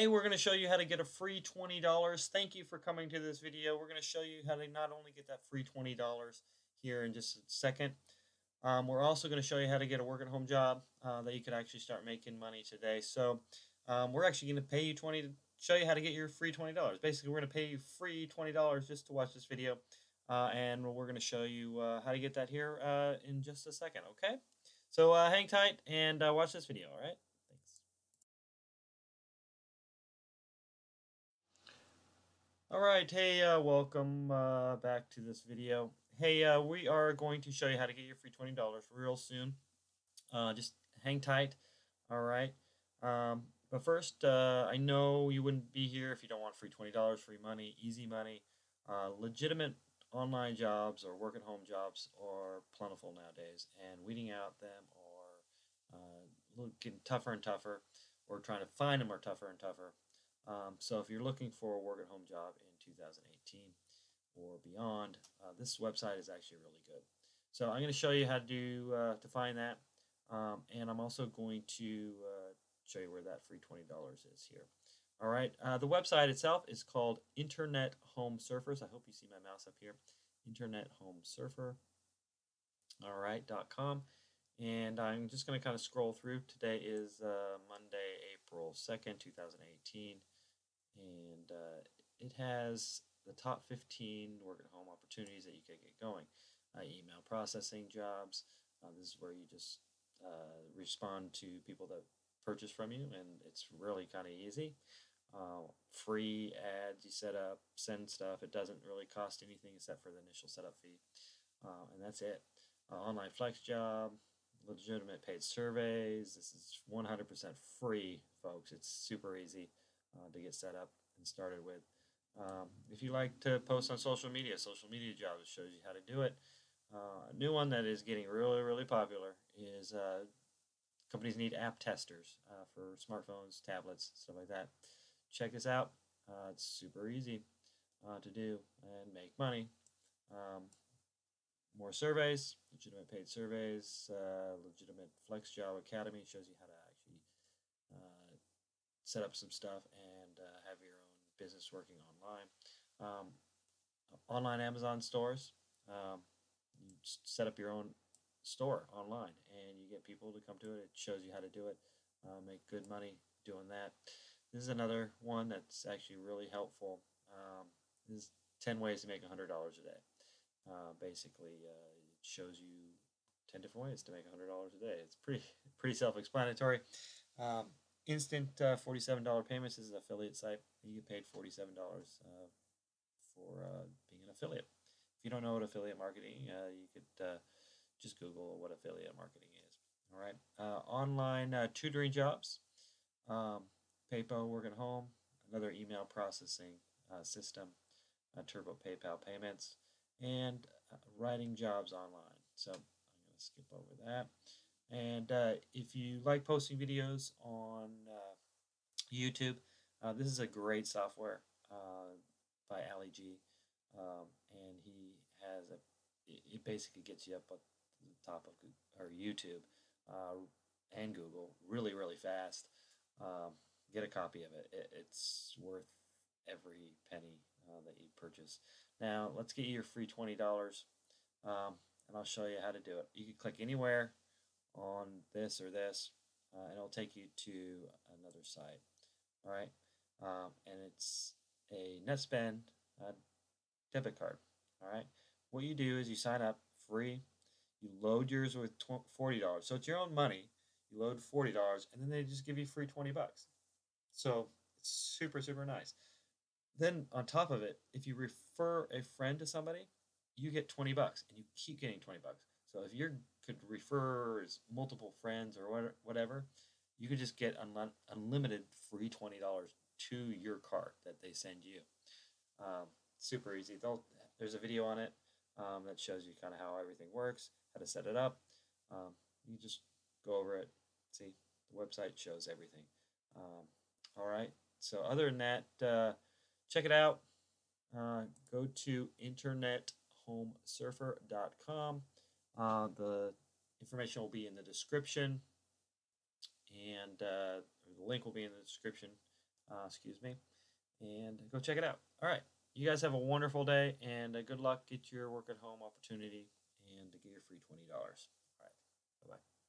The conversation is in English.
Hey, we're going to show you how to get a free $20. Thank you for coming to this video. We're going to show you how to not only get that free $20 here in just a second, we're also going to show you how to get a work at home job that you could actually start making money today. So we're actually going to pay you 20 to show you how to get your free $20. Basically, we're going to pay you free $20 just to watch this video. And we're going to show you how to get that here in just a second, okay? So hang tight and watch this video, all right? Thanks. All right, hey, welcome back to this video. Hey, we are going to show you how to get your free $20 real soon. Just hang tight, all right? But first, I know you wouldn't be here if you don't want free $20, free money, easy money. Legitimate online jobs or work-at-home jobs are plentiful nowadays, and weeding out them or getting tougher and tougher, or trying to find them are tougher and tougher. So if you're looking for a work-at-home job in 2018 or beyond, this website is actually really good. So I'm going to show you how to find that, and I'm also going to show you where that free $20 is here. All right, the website itself is called Internet Home Surfers. I hope you see my mouse up here. Internet Home Surfer. All right, .com. And I'm just going to kind of scroll through. Today is Monday, April 2nd, 2018. And it has the top 15 work-at-home opportunities that you could get going. Email processing jobs. This is where you just respond to people that purchase from you, and it's really kind of easy. Free ads you set up, send stuff. It doesn't really cost anything except for the initial setup fee, and that's it. Online flex job, legitimate paid surveys. This is 100% free, folks. It's super easy to get set up and started with. If you like to post on social media jobs shows you how to do it. A new one that is getting really, really popular is companies need app testers for smartphones, tablets, stuff like that. Check this out. It's super easy to do and make money. More surveys, legitimate paid surveys, legitimate Flex Job Academy shows you how to actually set up some stuff and have your own business working online. Online Amazon stores, you set up your own store online and you get people to come to it. It shows you how to do it, make good money doing that. This is another one that's actually really helpful. This is 10 ways to make $100 a day. Basically, it shows you 10 different ways to make $100 a day. It's pretty self-explanatory. Instant $47 payments is an affiliate site. You get paid $47 for being an affiliate. If you don't know what affiliate marketing, you could just Google what affiliate marketing is. All right. Online tutoring jobs, PayPal work at home, another email processing system, Turbo PayPal payments, and writing jobs online. So I'm going to skip over that. And if you like posting videos on YouTube, this is a great software by Ali G. And he has it basically gets you up at the top of YouTube and Google really, really fast. Get a copy of it. It's worth every penny that you purchase. Now, let's get you your free $20, and I'll show you how to do it. You can click anywhere on this or this, and it'll take you to another site. All right, and it's a NetSpend debit card. All right, what you do is you sign up free. You load yours with $40, so it's your own money. You load $40, and then they just give you free 20 bucks. So it's super, super nice. Then on top of it, if you refer a friend to somebody, you get 20 bucks, and you keep getting 20 bucks. So if you could refer multiple friends or whatever, you could just get unlimited free $20 to your card that they send you. Super easy. There's a video on it that shows you kind of how everything works, how to set it up. You just go over it. See, the website shows everything. All right. So other than that, check it out. Go to internethomesurfer.com. The information will be in the description, and the link will be in the description. excuse me, and go check it out. All right. You guys have a wonderful day, and good luck. Get your work at home opportunity and to get your free $20. All right. Bye bye.